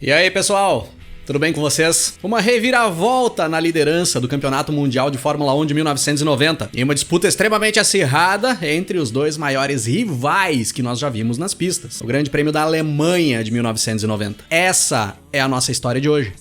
E aí, pessoal? Tudo bem com vocês? Uma reviravolta na liderança do Campeonato Mundial de Fórmula 1 de 1990 e uma disputa extremamente acirrada entre os dois maiores rivais que nós já vimos nas pistas. O Grande Prêmio da Alemanha de 1990. Essa é a nossa história de hoje.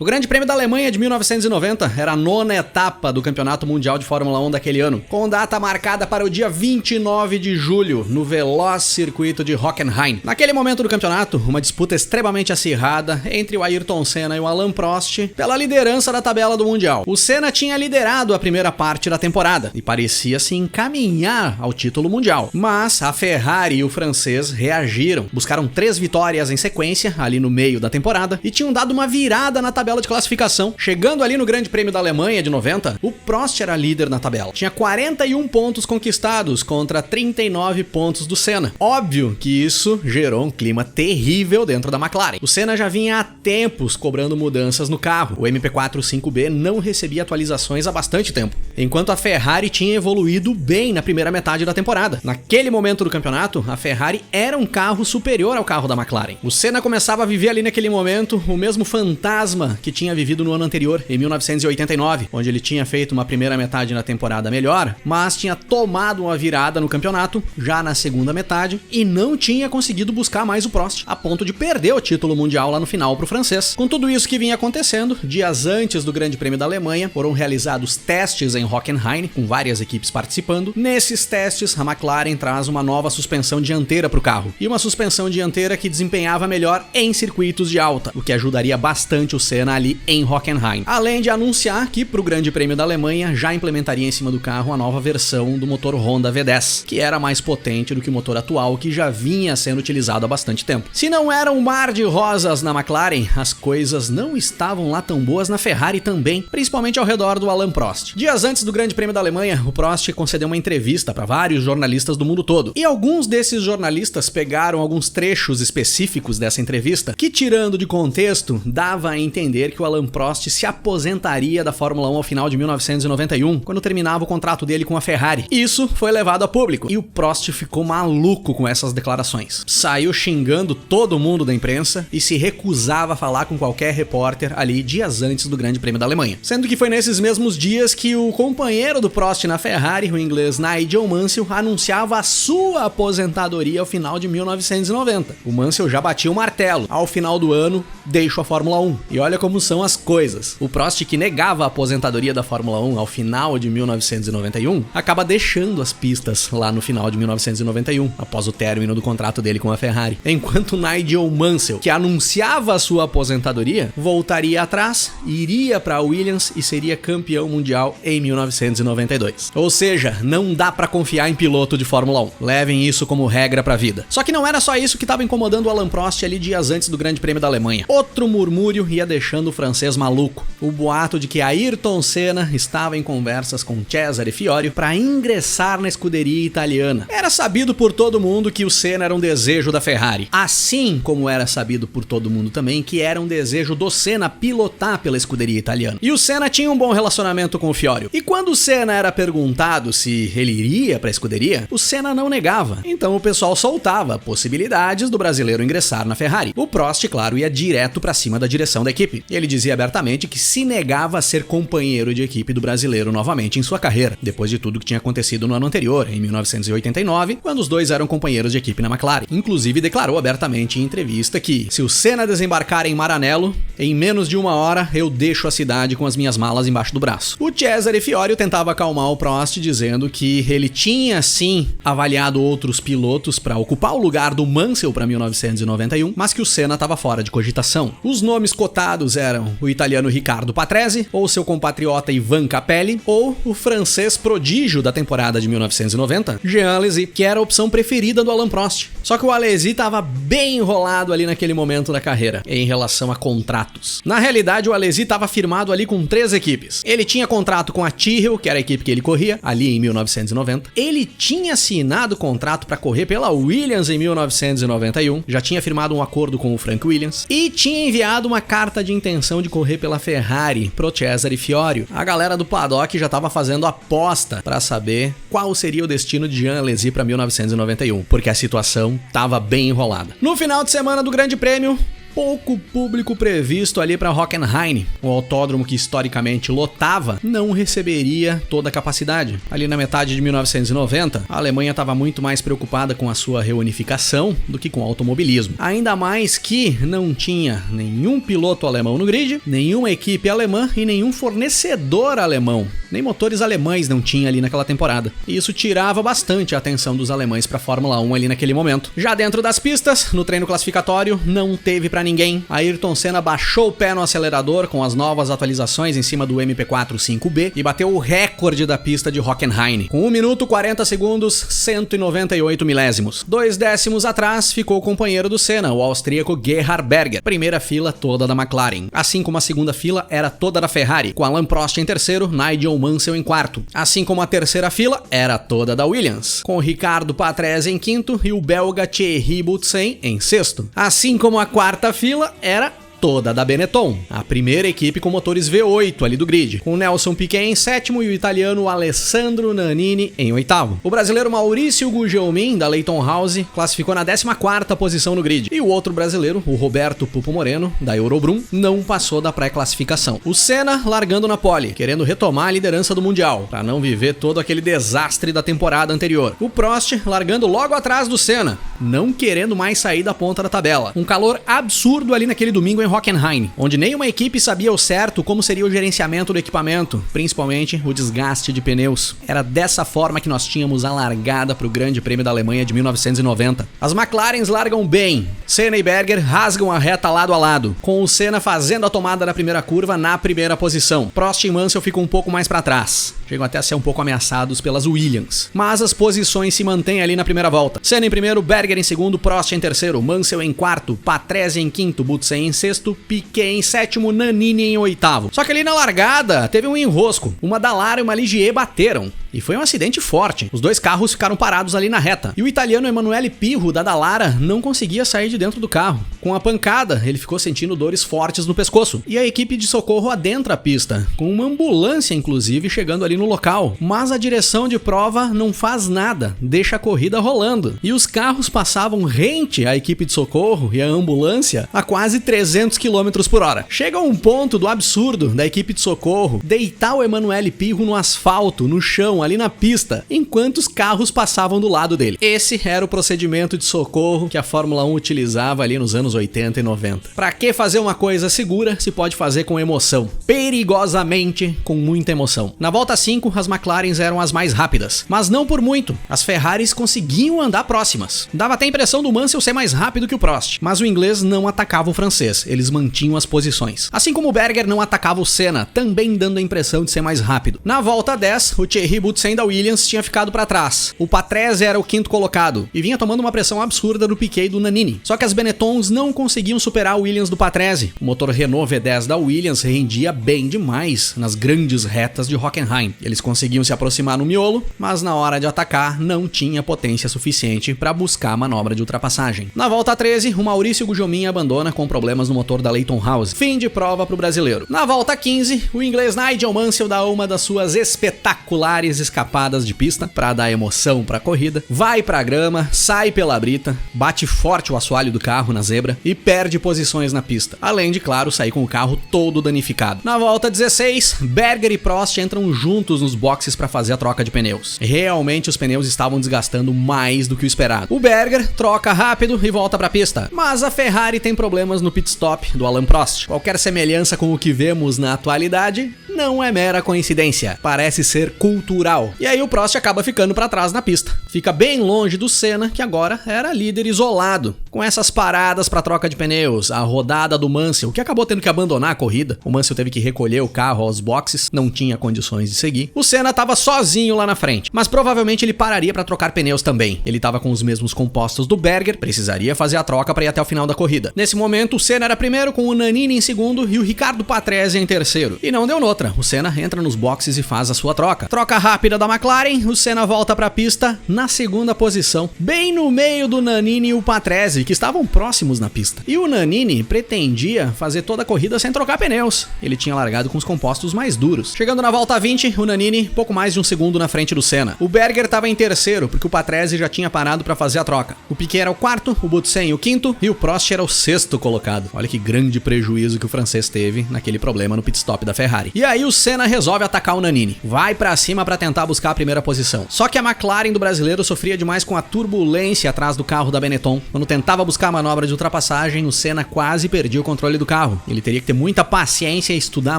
O Grande Prêmio da Alemanha de 1990 era a 9ª etapa do Campeonato Mundial de Fórmula 1 daquele ano, com data marcada para o dia 29 de julho, no veloz circuito de Hockenheim. Naquele momento do campeonato, uma disputa extremamente acirrada entre o Ayrton Senna e o Alain Prost pela liderança da tabela do Mundial. O Senna tinha liderado a primeira parte da temporada e parecia se encaminhar ao título mundial, mas a Ferrari e o francês reagiram, buscaram 3 vitórias em sequência ali no meio da temporada e tinham dado uma virada na tabela de classificação. Chegando ali no Grande Prêmio da Alemanha de 90, o Prost era líder na tabela. Tinha 41 pontos conquistados contra 39 pontos do Senna. Óbvio que isso gerou um clima terrível dentro da McLaren. O Senna já vinha há tempos cobrando mudanças no carro. O MP4 5B não recebia atualizações há bastante tempo, enquanto a Ferrari tinha evoluído bem na primeira metade da temporada. Naquele momento do campeonato, a Ferrari era um carro superior ao carro da McLaren. O Senna começava a viver ali naquele momento o mesmo fantasma que tinha vivido no ano anterior, em 1989, onde ele tinha feito uma primeira metade na temporada melhor, mas tinha tomado uma virada no campeonato, já na segunda metade, e não tinha conseguido buscar mais o Prost, a ponto de perder o título mundial lá no final pro francês. Com tudo isso que vinha acontecendo, dias antes do Grande Prêmio da Alemanha, foram realizados testes em Hockenheim, com várias equipes participando. Nesses testes, a McLaren traz uma nova suspensão dianteira pro carro, e uma suspensão dianteira que desempenhava melhor em circuitos de alta, o que ajudaria bastante o Senna ali em Hockenheim. Além de anunciar que pro Grande Prêmio da Alemanha já implementaria em cima do carro a nova versão do motor Honda V10, que era mais potente do que o motor atual que já vinha sendo utilizado há bastante tempo. Se não era um mar de rosas na McLaren, as coisas não estavam lá tão boas na Ferrari também, principalmente ao redor do Alain Prost. Dias antes do Grande Prêmio da Alemanha, o Prost concedeu uma entrevista para vários jornalistas do mundo todo, e alguns desses jornalistas pegaram alguns trechos específicos dessa entrevista que, tirando de contexto, dava a entender que o Alain Prost se aposentaria da Fórmula 1 ao final de 1991, quando terminava o contrato dele com a Ferrari. Isso foi levado a público, e o Prost ficou maluco com essas declarações. Saiu xingando todo mundo da imprensa e se recusava a falar com qualquer repórter ali dias antes do Grande Prêmio da Alemanha. Sendo que foi nesses mesmos dias que o companheiro do Prost na Ferrari, o inglês Nigel Mansell, anunciava a sua aposentadoria ao final de 1990. O Mansell já batia o martelo: ao final do ano, deixo a Fórmula 1. E olha como são as coisas. O Prost, que negava a aposentadoria da Fórmula 1 ao final de 1991, acaba deixando as pistas lá no final de 1991, após o término do contrato dele com a Ferrari. Enquanto Nigel Mansell, que anunciava a sua aposentadoria, voltaria atrás, iria para a Williams e seria campeão mundial em 1992. Ou seja, não dá para confiar em piloto de Fórmula 1. Levem isso como regra pra vida. Só que não era só isso que estava incomodando o Alain Prost ali dias antes do Grande Prêmio da Alemanha. Outro murmúrio ia deixando o francês maluco: o boato de que Ayrton Senna estava em conversas com Cesare Fiorio para ingressar na escuderia italiana. Era sabido por todo mundo que o Senna era um desejo da Ferrari, assim como era sabido por todo mundo também que era um desejo do Senna pilotar pela escuderia italiana. E o Senna tinha um bom relacionamento com o Fiorio. E quando o Senna era perguntado se ele iria para a escuderia, o Senna não negava. Então o pessoal soltava possibilidades do brasileiro ingressar na Ferrari. O Prost, claro, ia direto para cima da direção da equipe. Ele dizia abertamente que se negava a ser companheiro de equipe do brasileiro novamente em sua carreira, depois de tudo que tinha acontecido no ano anterior, em 1989, quando os dois eram companheiros de equipe na McLaren. Inclusive declarou abertamente em entrevista que, se o Senna desembarcar em Maranello, em menos de 1 hora eu deixo a cidade com as minhas malas embaixo do braço. O Cesare Fiorio tentava acalmar o Prost, dizendo que ele tinha sim avaliado outros pilotos para ocupar o lugar do Mansell para 1991, mas que o Senna estava fora de cogitação. Os nomes cotados eram o italiano Riccardo Patrese, ou seu compatriota Ivan Capelli, ou o francês prodígio da temporada de 1990, Jean Alesi, que era a opção preferida do Alain Prost. Só que o Alesi estava bem enrolado ali naquele momento da carreira, em relação a contratos. Na realidade, o Alesi estava firmado ali com 3 equipes. Ele tinha contrato com a Tyrrell, que era a equipe que ele corria, ali em 1990. Ele tinha assinado contrato para correr pela Williams em 1991, já tinha firmado um acordo com o Frank Williams, e tinha enviado uma carta de intenção intenção de correr pela Ferrari, Prochesar e Fiorio, a galera do paddock já estava fazendo aposta para saber qual seria o destino de Jean Alesi para 1991, porque a situação estava bem enrolada. No final de semana do Grande Prêmio, pouco público previsto ali para Hockenheim. O autódromo que historicamente lotava não receberia toda a capacidade. Ali na metade de 1990, a Alemanha estava muito mais preocupada com a sua reunificação do que com o automobilismo. Ainda mais que não tinha nenhum piloto alemão no grid, nenhuma equipe alemã e nenhum fornecedor alemão. Nem motores alemães não tinha ali naquela temporada. E isso tirava bastante a atenção dos alemães para a Fórmula 1 ali naquele momento. Já dentro das pistas, no treino classificatório, não teve para ninguém. Ayrton Senna baixou o pé no acelerador com as novas atualizações em cima do MP4 5B e bateu o recorde da pista de Hockenheim, com 1 minuto 40 segundos, 198 milésimos. 2 décimos atrás ficou o companheiro do Senna, o austríaco Gerhard Berger, primeira fila toda da McLaren. Assim como a segunda fila era toda da Ferrari, com Alain Prost em terceiro, Nigel Mansell em quarto. Assim como a terceira fila era toda da Williams, com Ricardo Patrese em quinto e o belga Thierry Boutsen em sexto. Assim como a quarta fila era toda da Benetton, a primeira equipe com motores V8 ali do grid, com Nelson Piquet em sétimo e o italiano Alessandro Nannini em oitavo. O brasileiro Maurício Gugelmin, da Leyton House, classificou na 14ª posição no grid, e o outro brasileiro, o Roberto Pupo Moreno, da Eurobrum, não passou da pré-classificação. O Senna largando na pole, querendo retomar a liderança do Mundial, para não viver todo aquele desastre da temporada anterior. O Prost largando logo atrás do Senna, não querendo mais sair da ponta da tabela. Um calor absurdo ali naquele domingo em Hockenheim, onde nenhuma equipe sabia ao certo como seria o gerenciamento do equipamento, principalmente o desgaste de pneus. Era dessa forma que nós tínhamos a largada para o Grande Prêmio da Alemanha de 1990. As McLarens largam bem, Senna e Berger rasgam a reta lado a lado, com o Senna fazendo a tomada da primeira curva na primeira posição. Prost e Mansell ficam um pouco mais para trás, chegam até a ser um pouco ameaçados pelas Williams, mas as posições se mantêm ali na primeira volta. Senna em primeiro, Berger em segundo, Prost em terceiro, Mansell em quarto, Patrese em quinto, Boutsen em sexto, Piquet em sétimo, Nannini em oitavo. Só que ali na largada teve um enrosco. Uma Dallara e uma Ligier bateram, e foi um acidente forte. Os dois carros ficaram parados ali na reta, e o italiano Emanuele Pirro, da Dallara, não conseguia sair de dentro do carro. Com a pancada, ele ficou sentindo dores fortes no pescoço, e a equipe de socorro adentra a pista, com uma ambulância inclusive chegando ali no local. Mas a direção de prova não faz nada, deixa a corrida rolando, e os carros passavam rente à equipe de socorro e à ambulância a quase 300 km por hora. Chega um ponto do absurdo da equipe de socorro deitar o Emanuele Pirro no asfalto, no chão, ali na pista, enquanto os carros passavam do lado dele. Esse era o procedimento de socorro que a Fórmula 1 utilizava ali nos anos 80 e 90. Pra que fazer uma coisa segura se pode fazer com emoção? Perigosamente com muita emoção. Na volta 5, as McLarens eram as mais rápidas, mas não por muito. As Ferraris conseguiam andar próximas. Dava até a impressão do Mansell ser mais rápido que o Prost, mas o inglês não atacava o francês. Eles mantinham as posições. Assim como o Berger não atacava o Senna, também dando a impressão de ser mais rápido. Na volta 10, o Thierry Boutsen da Williams tinha ficado para trás. O Patrese era o quinto colocado e vinha tomando uma pressão absurda do Piquet e do Nannini. Só que as Benettons não conseguiam superar o Williams do Patrese. O motor Renault V10 da Williams rendia bem demais nas grandes retas de Hockenheim. Eles conseguiam se aproximar no miolo, mas na hora de atacar não tinha potência suficiente para buscar a manobra de ultrapassagem. Na volta 13, o Maurício Gugelmin abandona com problemas no motor da Leyton House. Fim de prova para o brasileiro. Na volta 15, o inglês Nigel Mansell dá uma das suas espetaculares escapadas de pista para dar emoção para a corrida, vai para a grama, sai pela brita, bate forte o assoalho do carro na zebra e perde posições na pista, além de, claro, sair com o carro todo danificado. Na volta 16, Berger e Prost entram juntos nos boxes para fazer a troca de pneus. Realmente os pneus estavam desgastando mais do que o esperado. O Berger troca rápido e volta para a pista, mas a Ferrari tem problemas no pit stop do Alain Prost. Qualquer semelhança com o que vemos na atualidade não é mera coincidência, parece ser cultural. E aí o Prost acaba ficando para trás na pista. Fica bem longe do Senna, que agora era líder isolado. Com essas paradas para troca de pneus, a rodada do Mansell, que acabou tendo que abandonar a corrida, o Mansell teve que recolher o carro aos boxes, não tinha condições de seguir. O Senna estava sozinho lá na frente, mas provavelmente ele pararia para trocar pneus também. Ele estava com os mesmos compostos do Berger, precisaria fazer a troca para ir até o final da corrida. Nesse momento, o Senna era primeiro, com o Nannini em segundo e o Ricardo Patrese em terceiro. E não deu noutra, o Senna entra nos boxes e faz a sua troca. Troca rápida da McLaren, o Senna volta para a pista na segunda posição, bem no meio do Nannini e o Patrese, Patrese, que estavam próximos na pista. E o Nannini pretendia fazer toda a corrida sem trocar pneus. Ele tinha largado com os compostos mais duros. Chegando na volta 20, o Nannini pouco mais de um segundo na frente do Senna. O Berger estava em terceiro, porque o Patrese já tinha parado para fazer a troca. O Piquet era o quarto, o Boutsen o quinto e o Prost era o sexto colocado. Olha que grande prejuízo que o francês teve naquele problema no pit stop da Ferrari. E aí o Senna resolve atacar o Nannini. Vai para cima para tentar buscar a primeira posição. Só que a McLaren do brasileiro sofria demais com a turbulência atrás do carro da Benetton. Quando tentava buscar a manobra de ultrapassagem, o Senna quase perdia o controle do carro. Ele teria que ter muita paciência e estudar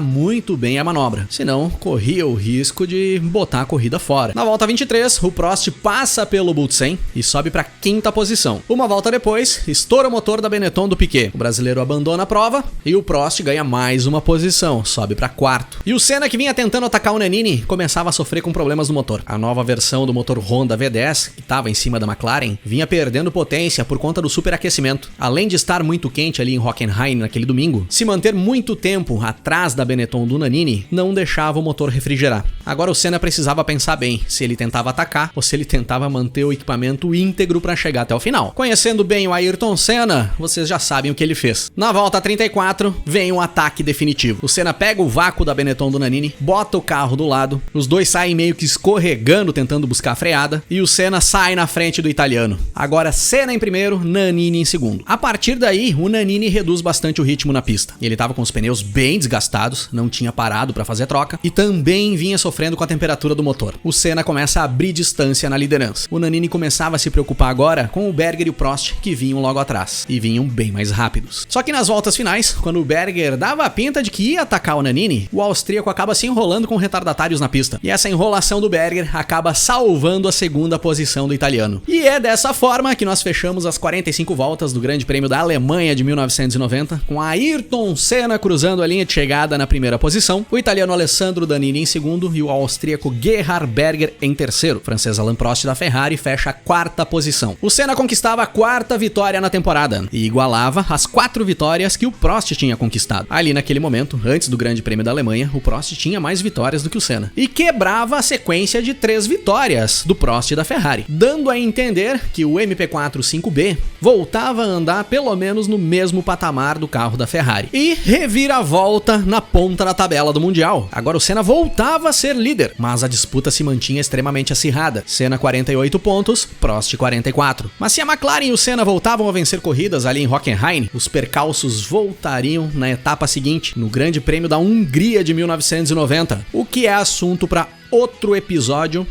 muito bem a manobra. Senão, corria o risco de botar a corrida fora. Na volta 23, o Prost passa pelo Boutsen e sobe para quinta posição. Uma volta depois, estoura o motor da Benetton do Piquet. O brasileiro abandona a prova e o Prost ganha mais uma posição, sobe para quarto. E o Senna, que vinha tentando atacar o Nannini, começava a sofrer com problemas no motor. A nova versão do motor Honda V10, que estava em cima da McLaren, vinha perdendo potência por conta do superaquecimento. Além de estar muito quente ali em Hockenheim naquele domingo, se manter muito tempo atrás da Benetton do Nannini não deixava o motor refrigerar. Agora o Senna precisava pensar bem se ele tentava atacar ou se ele tentava manter o equipamento íntegro para chegar até o final. Conhecendo bem o Ayrton Senna, vocês já sabem o que ele fez. Na volta 34, vem um ataque definitivo. O Senna pega o vácuo da Benetton do Nannini, bota o carro do lado, os dois saem meio que escorregando tentando buscar a freada e o Senna sai na frente do italiano. Agora Senna em primeiro, Nannini em segundo. A partir daí, o Nannini reduz bastante o ritmo na pista. Ele estava com os pneus bem desgastados, não tinha parado para fazer troca e também vinha sofrendo com a temperatura do motor. O Senna começa a abrir distância na liderança. O Nannini começava a se preocupar agora com o Berger e o Prost, que vinham logo atrás e vinham bem mais rápidos. Só que nas voltas finais, quando o Berger dava a pinta de que ia atacar o Nannini, o austríaco acaba se enrolando com retardatários na pista. E essa enrolação do Berger acaba salvando a segunda posição do italiano. E é dessa forma que nós fechamos as 45 voltas do Grande Prêmio da Alemanha de 1990, com Ayrton Senna cruzando a linha de chegada na primeira posição, o italiano Alessandro Nannini em segundo e o austríaco Gerhard Berger em terceiro. O francês Alain Prost da Ferrari fecha a quarta posição. O Senna conquistava a quarta vitória na temporada e igualava as 4 vitórias que o Prost tinha conquistado. Ali naquele momento, antes do Grande Prêmio da Alemanha, o Prost tinha mais vitórias do que o Senna e quebrava a sequência de 3 vitórias do Prost da Ferrari, dando a entender que o MP4 5B voltava a andar pelo menos no mesmo patamar do carro da Ferrari. E reviravolta na ponta da tabela do Mundial. Agora o Senna voltava a ser líder, mas a disputa se mantinha extremamente acirrada. Senna 48 pontos, Prost 44. Mas se a McLaren e o Senna voltavam a vencer corridas ali em Hockenheim, os percalços voltariam na etapa seguinte, no Grande Prêmio da Hungria de 1990, o que é assunto para outro episódio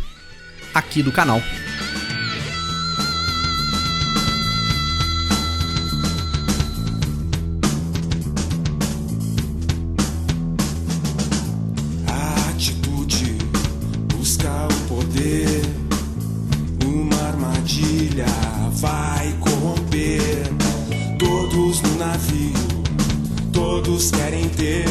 aqui do canal. A atitude busca o poder, uma armadilha vai corromper todos no navio, todos querem ter